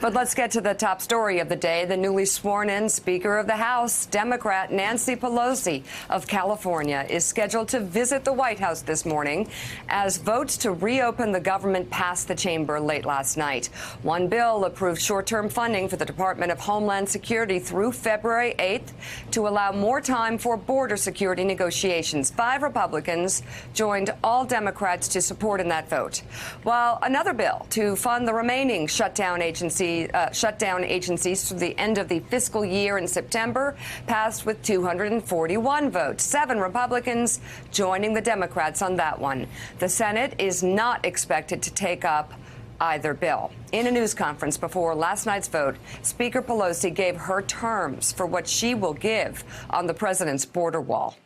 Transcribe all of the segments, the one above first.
But let's get to the top story of the day. The newly sworn-in Speaker of the House, Democrat Nancy Pelosi of California, is scheduled to visit the White House this morning as votes to reopen the government passed the chamber late last night. One bill approved short-term funding for the Department of Homeland Security through February 8th to allow more time for border security negotiations. 5 Republicans joined all Democrats to support in that vote, while another bill to fund the remaining shutdown agencies through the end of the fiscal year in September passed with 241 votes. 7 Republicans joining the Democrats on that one. The Senate is not expected to take up either bill. In a news conference before last night's vote, Speaker Pelosi gave her terms for what she will give on the president's border wall.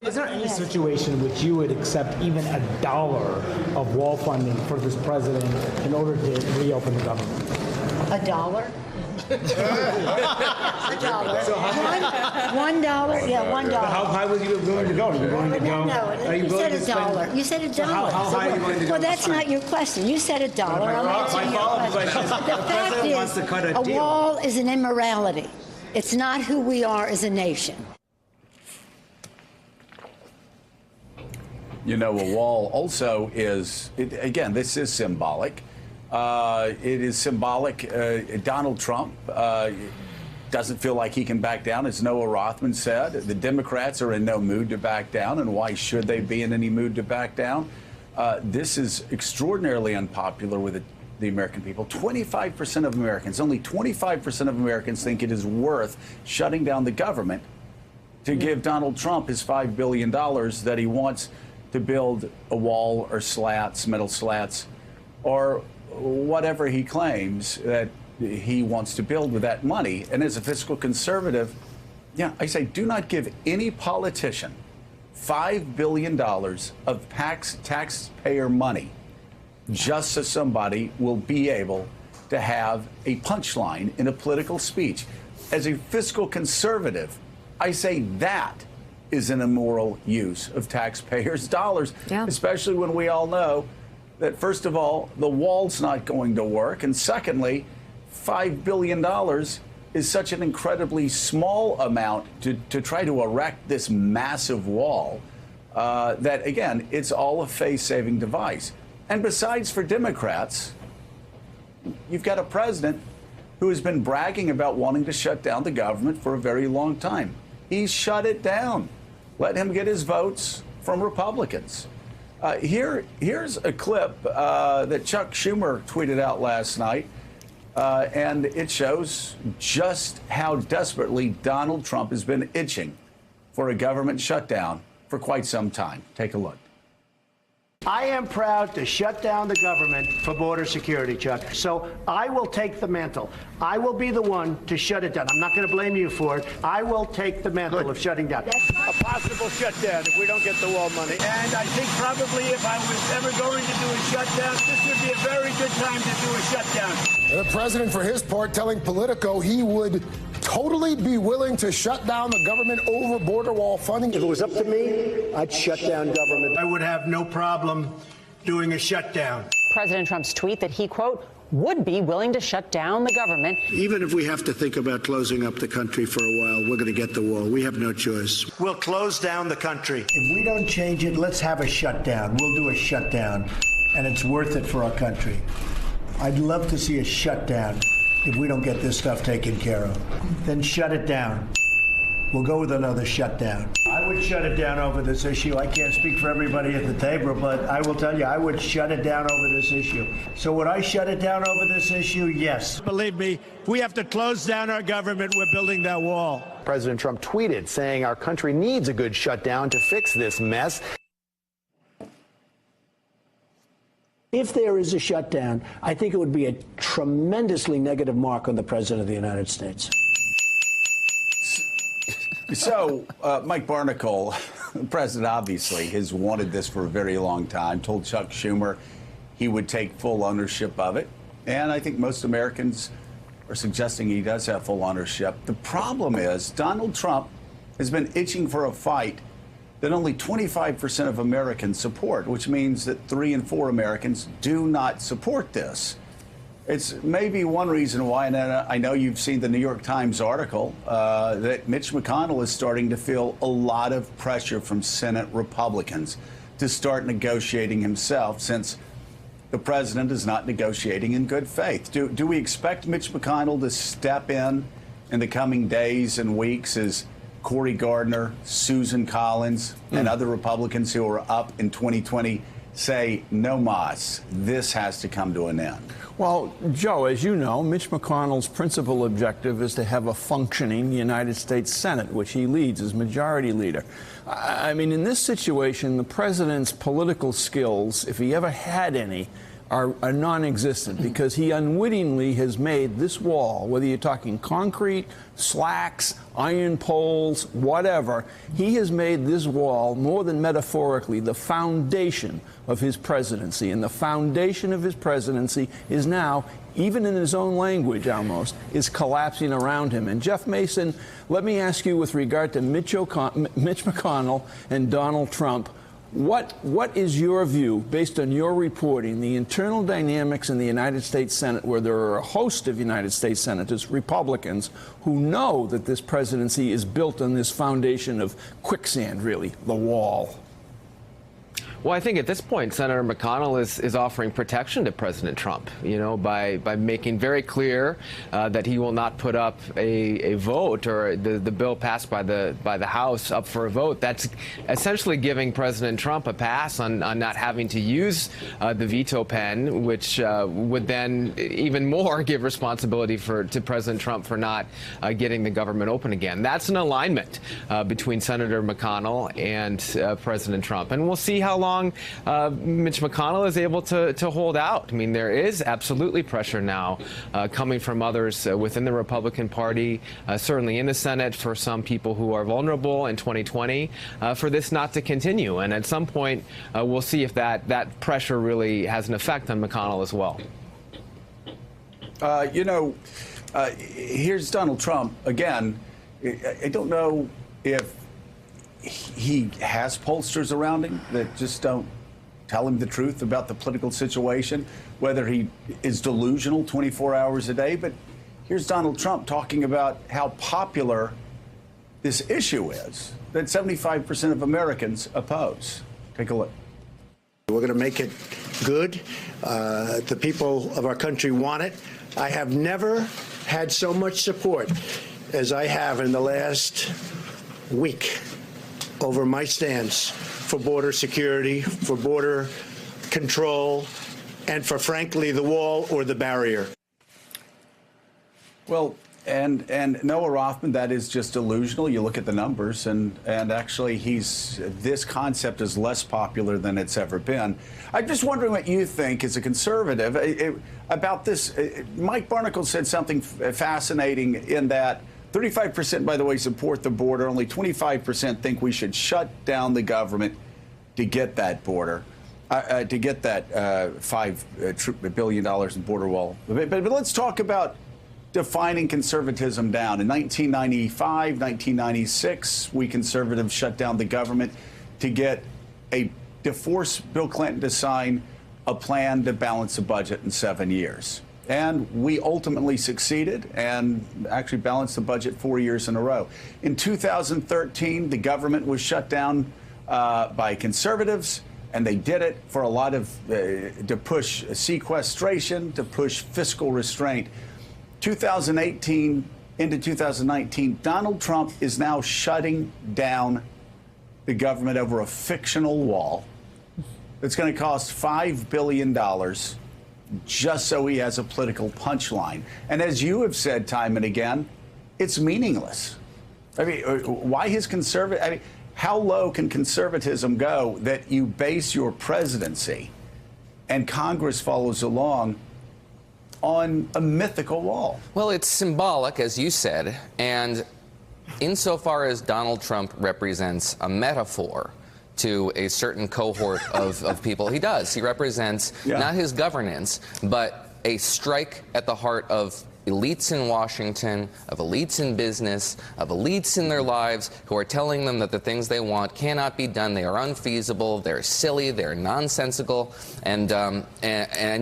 Is there any situation in which you would accept even $1 of wall funding for this president in order to reopen the government? $1? $1. $1? Yeah, $1. How high was you willing to go? Are you willing to go? No, you said $1. You said $1. So how high are you willing to go? Well, that's not your question. You said $1. I'm answering your question. The fact is, a wall is an immorality. It's not who we are as a nation. You know, a wall also is, again, this is symbolic. It is symbolic. Donald Trump doesn't feel like he can back down, as Noah Rothman said. The Democrats are in no mood to back down, and why should they be in any mood to back down? This is extraordinarily unpopular with the American people. 25% of Americans, only 25% of Americans think it is worth shutting down the government to give Donald Trump his $5 billion that he wants to build a wall or slats, metal slats, or whatever he claims that he wants to build with that money. And as a fiscal conservative, yeah, I say do not give any politician $5 billion of taxpayer money just so somebody will be able to have a punchline in a political speech. As a fiscal conservative, I say that is an immoral use of taxpayers' dollars, especially when we all know that, first of all, the wall's not going to work, and secondly, $5 billion is such an incredibly small amount to try to erect this massive wall that, again, it's all a face-saving device. And besides, for Democrats, you've got a president who has been bragging about wanting to shut down the government for a very long time. He's shut it down. Let him get his votes from Republicans. Here's a clip that Chuck Schumer tweeted out last night, and it shows just how desperately Donald Trump has been itching for a government shutdown for quite some time. Take a look. I am proud to shut down the government for border security, Chuck. So I will take the mantle. I will be the one to shut it down. I'm not going to blame you for it. I will take the mantle of shutting down. A possible shutdown if we don't get the wall money. And I think probably if I was ever going to do a shutdown, this would be a very good time to do a shutdown. The president, for his part, telling Politico he would totally be willing to shut down the government over border wall funding. If it was up to me, I'd shut down government. I would have no problem doing a shutdown. President Trump's tweet that he, quote, would be willing to shut down the government. Even if we have to think about closing up the country for a while, we're going to get the wall. We have no choice. We'll close down the country. If we don't change it, let's have a shutdown. We'll do a shutdown, and it's worth it for our country. I'd love to see a shutdown if we don't get this stuff taken care of. Then shut it down. We'll go with another shutdown. I would shut it down over this issue. I can't speak for everybody at the table, but I will tell you, I would shut it down over this issue. So would I shut it down over this issue? Yes. Believe me, if we have to close down our government, we're building that wall. President Trump tweeted saying our country needs a good shutdown to fix this mess. If there is a shutdown, I think it would be a tremendously negative mark on the President of the United States. So, Mike Barnicle, the president obviously has wanted this for a very long time, told Chuck Schumer he would take full ownership of it. And I think most Americans are suggesting he does have full ownership. The problem is Donald Trump has been itching for a fight that only 25% of Americans support, which means that 3 in 4 Americans do not support this. It's maybe one reason why, and I know you've seen the New York Times article, that Mitch McConnell is starting to feel a lot of pressure from Senate Republicans to start negotiating himself, since the president is not negotiating in good faith. Do we expect Mitch McConnell to step in the coming days and weeks as Cory Gardner, Susan Collins, and other Republicans who are up in 2020 say, no mas, this has to come to an end? Well, Joe, as you know, Mitch McConnell's principal objective is to have a functioning United States Senate, which he leads as majority leader. I mean, in this situation, the president's political skills, if he ever had any, are non-existent, because he unwittingly has made this wall, whether you're talking concrete, slacks, iron poles, whatever, he has made this wall, more than metaphorically, the foundation of his presidency. And the foundation of his presidency is now, even in his own language almost, is collapsing around him. And Jeff Mason, let me ask you, with regard to Mitch McConnell and Donald Trump, what is your view, based on your reporting, the internal dynamics in the United States Senate, where there are a host of United States senators, Republicans, who know that this presidency is built on this foundation of quicksand, really, the wall? Well, I think at this point, Senator McConnell is offering protection to President Trump, you know, by making very clear that he will not put up a vote, or the bill passed by the House up for a vote. That's essentially giving President Trump a pass on not having to use the veto pen, which would then even more give responsibility to President Trump for not getting the government open again. That's an alignment between Senator McConnell and President Trump. And we'll see how long Mitch McConnell is able to hold out. I mean, there is absolutely pressure now coming from others within the Republican Party, certainly in the Senate, for some people who are vulnerable in 2020, for this not to continue. And at some point, we'll see if that pressure really has an effect on McConnell as well. Here's Donald Trump again. I don't know if he has pollsters around him that just don't tell him the truth about the political situation, whether he is delusional 24 hours a day. But here's Donald Trump talking about how popular this issue is, that 75% of Americans oppose. Take a look. We're going to make it good. The people of our country want it. I have never had so much support as I have in the last week over my stance for border security, for border control, and for, frankly, the wall or the barrier. Well, and Noah Rothman, that is just delusional. You look at the numbers, and actually this concept is less popular than it's ever been. I'm just wondering what you think as a conservative about this. Mike Barnicle said something fascinating in that 35%, by the way, support the border. Only 25% think we should shut down the government to get that border, to get that $5 billion in border wall. But let's talk about defining conservatism down. In 1995, 1996, we conservatives shut down the government to force Bill Clinton to sign a plan to balance the budget in 7 years. And we ultimately succeeded and actually balanced the budget 4 years in a row. In 2013, the government was shut down by conservatives, and they did it for a lot of to push sequestration, to push fiscal restraint. 2018 into 2019, Donald Trump is now shutting down the government over a fictional wall that's going to cost $5 billion. Just so he has a political punchline. And as you have said time and again, it's meaningless. I mean, why his conservative? I mean, how low can conservatism go that you base your presidency and Congress follows along on a mythical wall? Well, it's symbolic, as you said, and insofar as Donald Trump represents a metaphor to a certain cohort of people. He does. He represents not his governance, but a strike at the heart of elites in Washington, of elites in business, of elites in their lives who are telling them that the things they want cannot be done. They are unfeasible, they're silly, they're nonsensical, and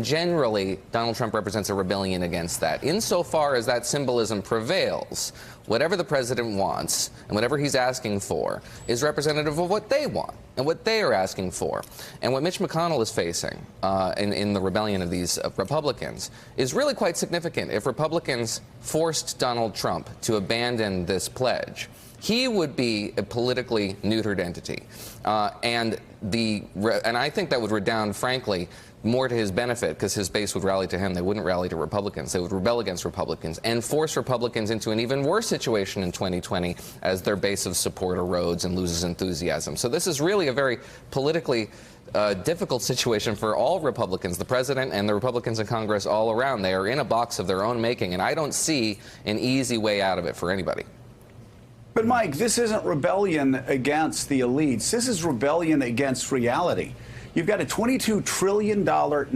generally Donald Trump represents a rebellion against that. Insofar as that symbolism prevails, whatever the president wants and whatever he's asking for is representative of what they want and what they are asking for. And what Mitch McConnell is facing in the rebellion of these Republicans is really quite significant. If Republicans forced Donald Trump to abandon this pledge, he would be a politically neutered entity. And I think that would redound, frankly, more to his benefit, because his base would rally to him. They wouldn't rally to Republicans. They would rebel against Republicans and force Republicans into an even worse situation in 2020 as their base of support erodes and loses enthusiasm. So this is really a very politically difficult situation for all Republicans, the president and the Republicans in Congress all around. They are in a box of their own making, and I don't see an easy way out of it for anybody. But, Mike, this isn't rebellion against the elites. This is rebellion against reality. You've got a $22 trillion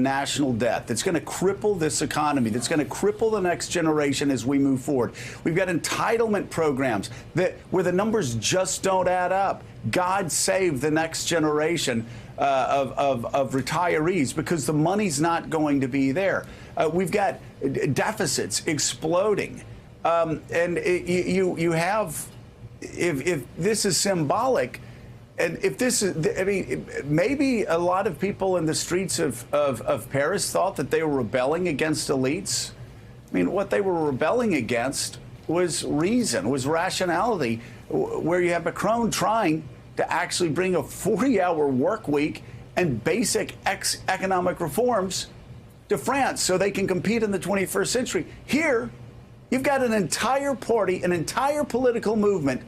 national debt that's going to cripple this economy, that's going to cripple the next generation as we move forward. We've got entitlement programs where the numbers just don't add up. God save the next generation of retirees, because the money's not going to be there. We've got deficits exploding. You have, if this is symbolic, and if this is, I mean, maybe a lot of people in the streets of Paris thought that they were rebelling against elites. I mean, what they were rebelling against was reason, was rationality, where you have Macron trying to actually bring a 40-hour work week and basic economic reforms to France so they can compete in the 21st century. Here, you've got an entire party, an entire political movement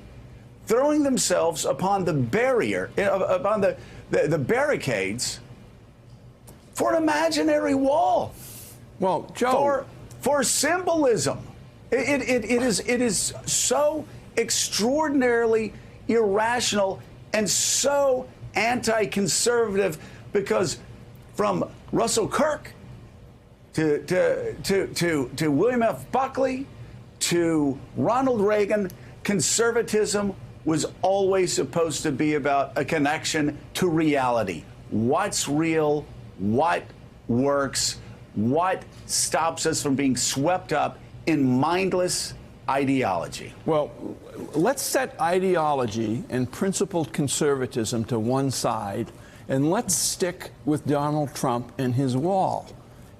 throwing themselves upon the barrier, upon the barricades for an imaginary wall. Well, Joe, for symbolism, it is so extraordinarily irrational and so anti-conservative, because from Russell Kirk to William F. Buckley to Ronald Reagan, conservatism was always supposed to be about a connection to reality. What's real, what works, what stops us from being swept up in mindless ideology. Well, let's set ideology and principled conservatism to one side, and let's stick with Donald Trump and his wall.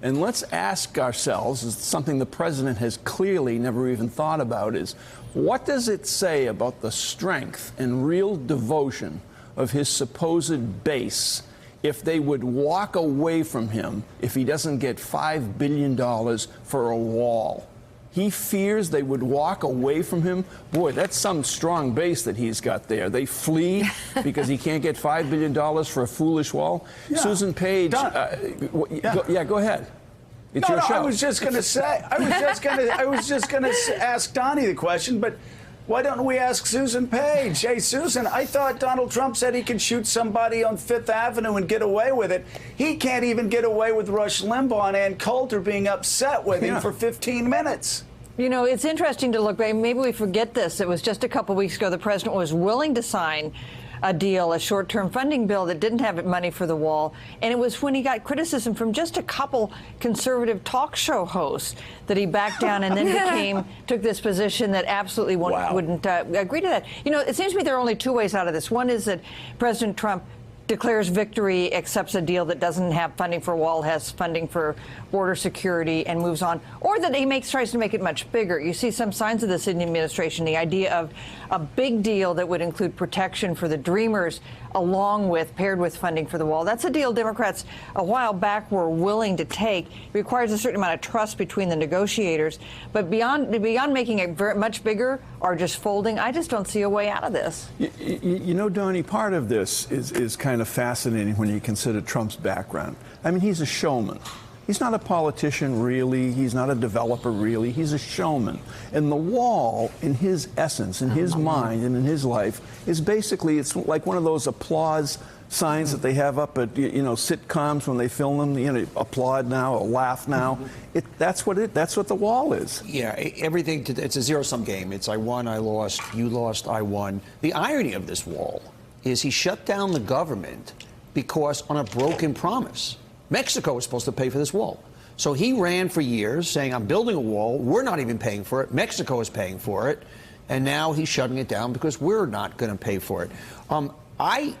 And let's ask ourselves, is something the president has clearly never even thought about, is what does it say about the strength and real devotion of his supposed base if they would walk away from him if he doesn't get $5 billion for a wall? He fears they would walk away from him. Boy, that's some strong base that he's got there. They flee because he can't get $5 billion for a foolish wall. Yeah. Susan Page, go ahead. It's your show. I was just going to say, I was just going to ask Donnie the question, but why don't we ask Susan Page? Hey, Susan, I thought Donald Trump said he could shoot somebody on Fifth Avenue and get away with it. He can't even get away with Rush Limbaugh and Ann Coulter being upset with him for 15 minutes. You know, it's interesting to look back. Maybe we forget this. It was just a couple weeks ago the president was willing to sign a deal, a short-term funding bill that didn't have money for the wall. And it was when he got criticism from just a couple conservative talk show hosts that he backed down and then took this position that absolutely wouldn't agree to that. You know, it seems to me there are only two ways out of this. One is that President Trump declares victory, accepts a deal that doesn't have funding for a wall, has funding for border security, and moves on, or that he tries to make it much bigger. You see some signs of this in the administration, the idea of a big deal that would include protection for the Dreamers, paired with funding for the wall. That's a deal Democrats a while back were willing to take. It requires a certain amount of trust between the negotiators, but beyond making it much bigger or just folding, I just don't see a way out of this. You know, Donnie, part of this is kind of fascinating when you consider Trump's background. I mean, he's a showman. He's not a politician, really. He's not a developer, really. He's a showman. And the wall, in his essence, in his mind, and in his life, is basically, it's like one of those applause signs that they have up at sitcoms when they film them, applaud now or laugh now. That's what the wall is. Yeah, everything. It's a zero-sum game. It's I won, I lost, you lost, I won. The irony of this wall is he shut down the government because on a broken promise. Mexico was supposed to pay for this wall. So he ran for years saying, I'm building a wall. We're not even paying for it. Mexico is paying for it. And now he's shutting it down because we're not going to pay for it.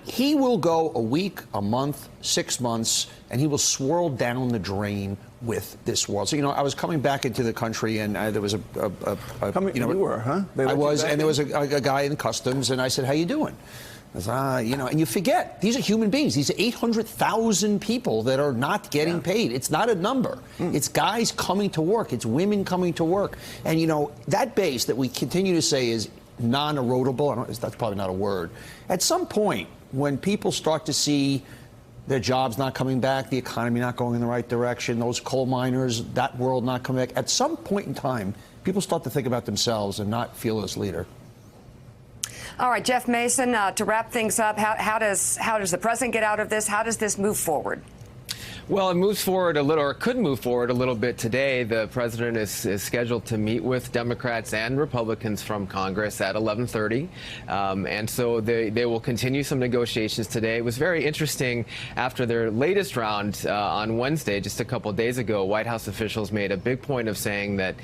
He will go a week, a month, 6 months, and he will swirl down the drain with this wall. So, I was coming back into the country, and there was you were, huh? I was, and there was a guy in customs, and I said, how you doing? I said, and you forget, these are human beings. These are 800,000 people that are not getting paid. It's not a number. It's guys coming to work. It's women coming to work. And, that base that we continue to say is non-erodible, that's probably not a word. At some point, when people start to see their jobs not coming back, the economy not going in the right direction, those coal miners, that world not coming back, at some point in time, people start to think about themselves and not feel this leader. All right, Jeff Mason, to wrap things up, how does the president get out of this? How does this move forward? Well, it moves forward a little, or could move forward a little bit today. The president is scheduled to meet with Democrats and Republicans from Congress at 11:30, and so they will continue some negotiations today. It was very interesting after their latest round on Wednesday, just a couple of days ago. White House officials made a big point of saying that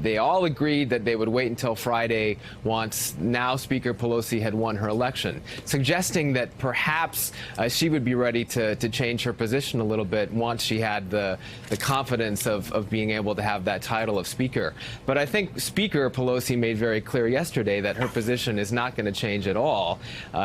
they all agreed that they would wait until Friday once now Speaker Pelosi had won her election, suggesting that perhaps she would be ready to change her position a little bit once she had the confidence of being able to have that title of Speaker. But I think Speaker Pelosi made very clear yesterday that her position is not going to change at all.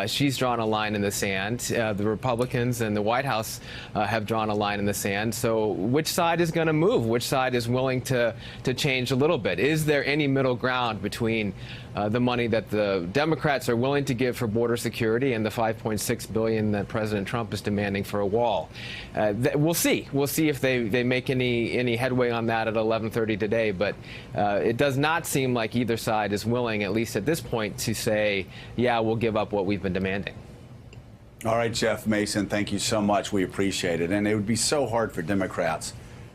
She's drawn a line in the sand. The Republicans and the White House have drawn a line in the sand. So which side is going to move? Which side is willing to change a little bit? Is there any middle ground between the money that the Democrats are willing to give for border security and the $5.6 billion that President Trump is demanding for a wall? We'll see. We'll see if they make any headway on that at 11:30 today. But it does not seem like either side is willing, at least at this point, to say, yeah, we'll give up what we've been demanding. All right, Jeff Mason, thank you so much. We appreciate it. And it would be so hard for Democrats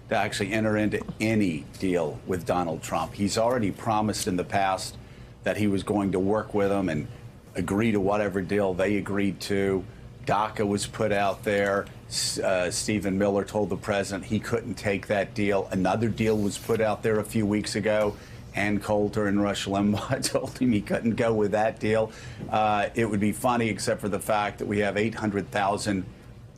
to actually enter into any deal with Donald Trump. He's already promised in the past that he was going to work with them and agree to whatever deal they agreed to. DACA was put out there. Stephen Miller told the president he couldn't take that deal. Another deal was put out there a few weeks ago. Ann Coulter and Rush Limbaugh told him he couldn't go with that deal. It would be funny, except for the fact that we have 800,000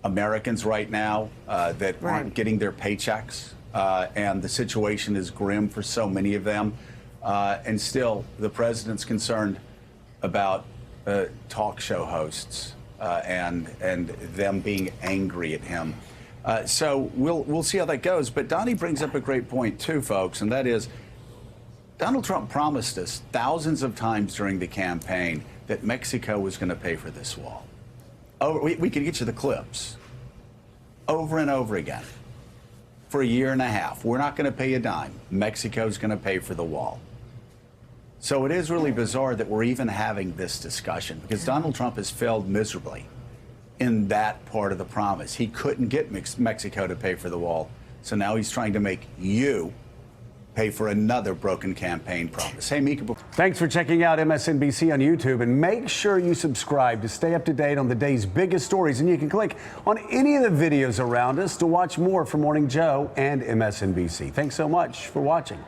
Americans right now that aren't getting their paychecks. And the situation is grim for so many of them. And still, the president's concerned about talk show hosts and them being angry at him. So we'll see how that goes. But Donnie brings up a great point, too, folks, and that is Donald Trump promised us thousands of times during the campaign that Mexico was going to pay for this wall. Oh, we can get you the clips over and over again. For a year and a half. We're not going to pay a dime. Mexico's going to pay for the wall. So it is really bizarre that we're even having this discussion because Donald Trump has failed miserably in that part of the promise. He couldn't get Mexico to pay for the wall. So now he's trying to make you pay for another broken campaign promise. Hey, Mika. Thanks for checking out MSNBC on YouTube, and make sure you subscribe to stay up to date on the day's biggest stories. And you can click on any of the videos around us to watch more from Morning Joe and MSNBC. Thanks so much for watching.